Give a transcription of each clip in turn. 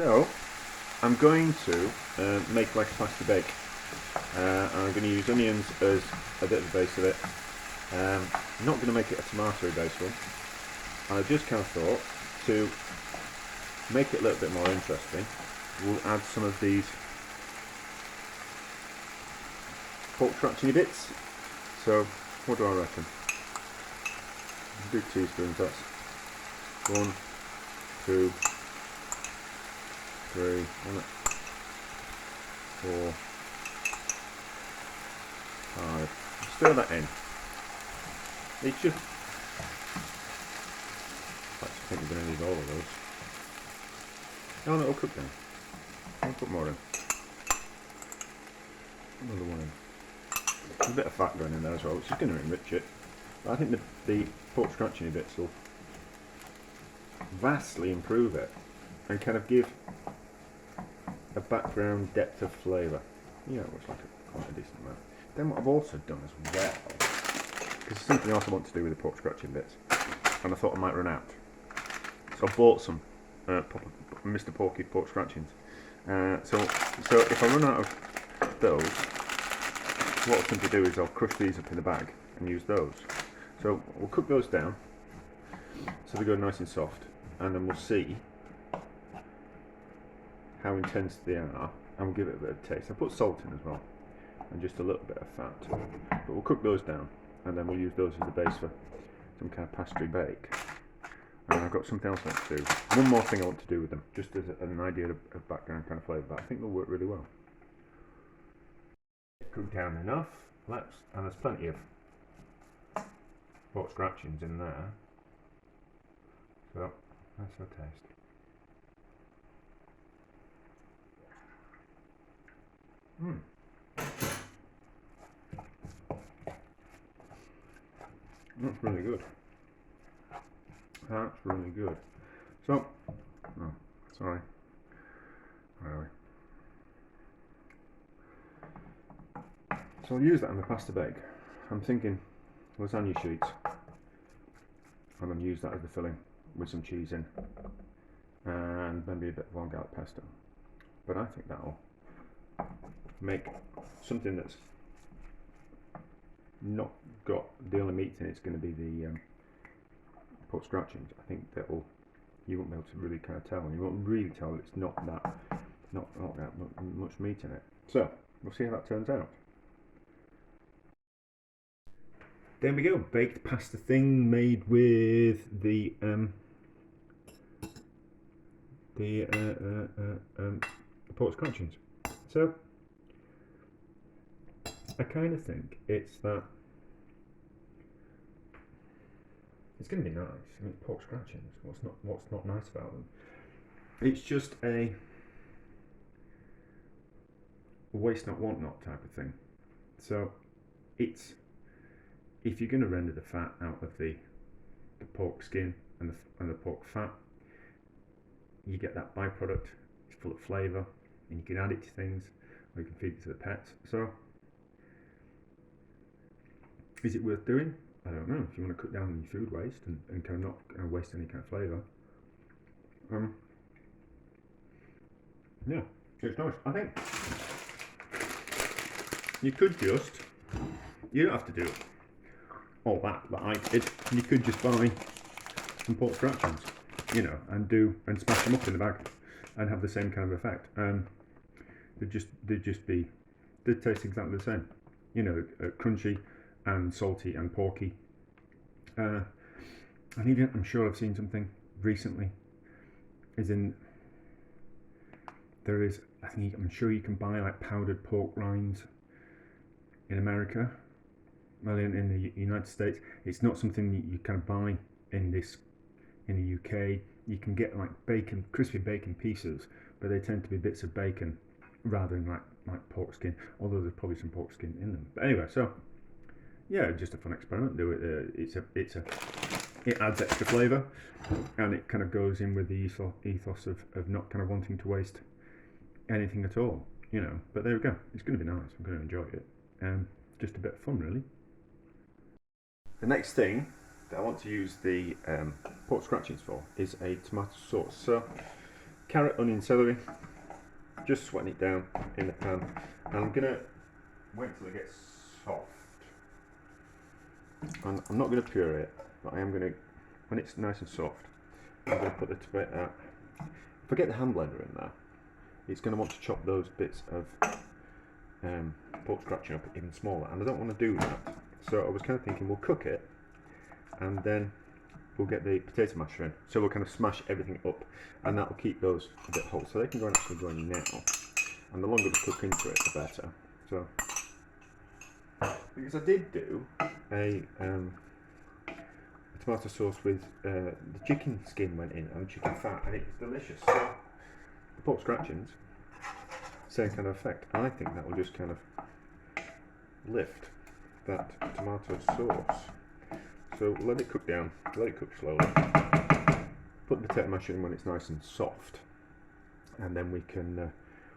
So I'm going to make like a pasta bake. I'm going to use onions as a bit of the base of it. I'm not going to make it a tomato based one. I just kind of thought to make it a little bit more interesting, we'll add some of these pork scratching bits. So what do I reckon? 2 teaspoons, that's 1, 2, 3, 4, 5. Stir that in. It's just, I think we're going to need all of those. Oh no, it'll cook down. I'll put more in. Another one in. There's a bit of fat going in there as well, which is going to enrich it. But I think the pork scratching bits will vastly improve it and kind of give a background depth of flavour. Yeah, it looks like quite a decent amount. Then what I've also done as well, because there's something else I want to do with the pork scratching bits, and I thought I might run out. So I bought some Mr. Porky pork scratchings. So if I run out of those, what I'll simply do is I'll crush these up in the bag and use those. So we'll cook those down so they go nice and soft, and then we'll see how intense they are, and we'll give it a bit of taste. I put salt in as well, and just a little bit of fat. But we'll cook those down, and then we'll use those as the base for some kind of pastry bake. And I've got something else I want to do. One more thing I want to do with them, just as an idea of background kind of flavour, but I think they'll work really well. Cooked down enough, and there's plenty of pork scratchings in there. So that's a taste. That's really good. That's really good. So, oh, sorry. Really. So I'll use that in the pasta bake. I'm thinking lasagna sheets. I'm going to use that as the filling with some cheese in, and maybe a bit of garlic pesto. But I think that'll make something that's not got the only meat in it's going to be the pork scratchings. I think you won't be able to really kind of tell, and you won't really tell that it's not that much meat in it. So we'll see how that turns out. There we go, baked pasta thing made with the pork scratchings. So I kind of think it's going to be nice. I mean, pork scratchings. What's not nice about them? It's just a waste not want not type of thing. So it's, if you're going to render the fat out of the pork skin and the pork fat, you get that byproduct. It's full of flavour, and you can add it to things, or you can feed it to the pets. So is it worth doing? I don't know. If you want to cut down on your food waste and kind of not waste any kind of flavour, yeah, it's nice. I think you could you don't have to do all that I did. You could just buy some pork scratchings, and smash them up in the bag and have the same kind of effect. They'd taste exactly the same, crunchy and salty and porky. And even, I'm sure I've seen something recently, I'm sure you can buy like powdered pork rinds in America. Well, in the United States, it's not something you kind of buy in the UK. You can get like crispy bacon pieces, but they tend to be bits of bacon rather than like pork skin, although there's probably some pork skin in them. But anyway, so yeah, just a fun experiment. Do it. It adds extra flavour, and it kind of goes in with the ethos of not kind of wanting to waste anything at all, But there we go. It's going to be nice. I'm going to enjoy it. Just a bit of fun, really. The next thing that I want to use the pork scratchings for is a tomato sauce. So carrot, onion, celery. Just sweating it down in the pan. And I'm going to wait till it gets soft. And I'm not going to puree it, but I am going to, when it's nice and soft, I'm going to put the tomato. If I get the hand blender in there, it's going to want to chop those bits of pork scratching up even smaller, and I don't want to do that. So I was kind of thinking we'll cook it, and then we'll get the potato masher in. So we'll kind of smash everything up, and that will keep those a bit whole. So they can go and actually go in now, and the longer we cook into it, the better. So because I did do a tomato sauce with the chicken skin went in and chicken fat, and it was delicious. So the pork scratchings, same kind of effect. I think that will just kind of lift that tomato sauce. So let it cook down, let it cook slowly. Put the potato masher in when it's nice and soft, and then we can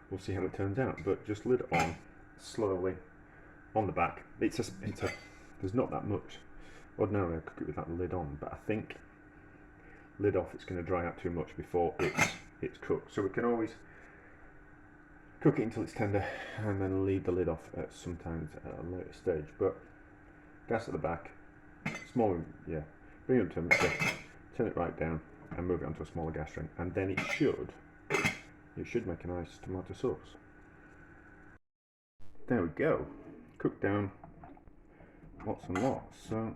we'll see how it turns out. But just lid on slowly on the back. It's a there's not that much. Ordinarily I cook it with that lid on, but I think lid off, it's going to dry out too much before it's cooked. So we can always cook it until it's tender and then leave the lid off at sometimes at a later stage. But gas at the back, small, yeah, bring it up to temperature, turn it right down and move it onto a smaller gas ring, and then it should make a nice tomato sauce. There we go, cooked down lots and lots. So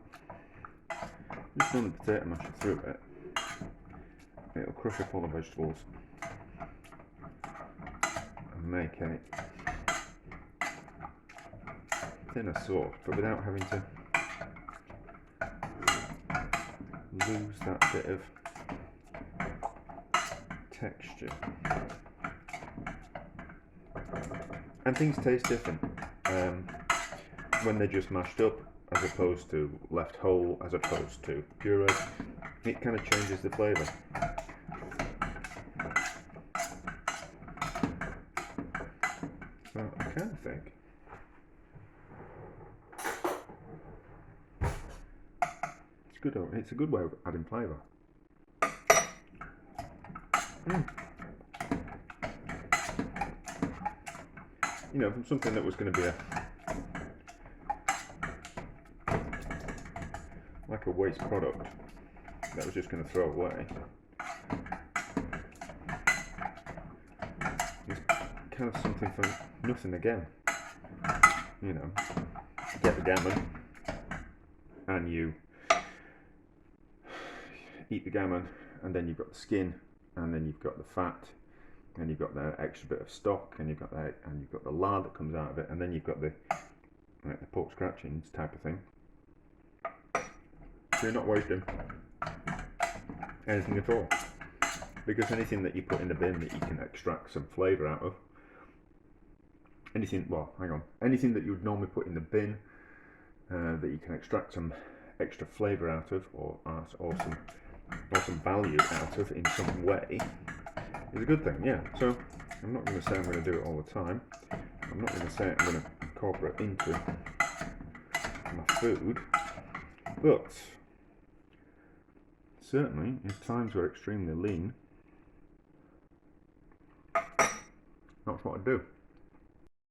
just run the potato masher through it. It'll crush up all the vegetables and make a thinner sauce, but without having to lose that bit of texture. And things taste different when they're just mashed up, as opposed to left whole, as opposed to pureed. It kind of changes the flavour. So I kind of think it's good. It's a good way of adding flavour. You know, from something that was going to be like a waste product that was just going to throw away, it's kind of something for nothing again. You know, get the gammon and you eat the gammon, and then you've got the skin, and then you've got the fat, and you've got the extra bit of stock, and you've got the lard that comes out of it, and then you've got the pork scratchings type of thing. So you're not wasting anything at all, because anything that you put in the bin that you can extract some flavour out of, anything that you would normally put in the bin that you can extract some extra flavour out of, or some value out of in some way, is a good thing. Yeah. So I'm not going to say I'm going to do it all the time. I'm not going to say I'm going to incorporate into my food, but certainly if times were extremely lean, that's what I'd do.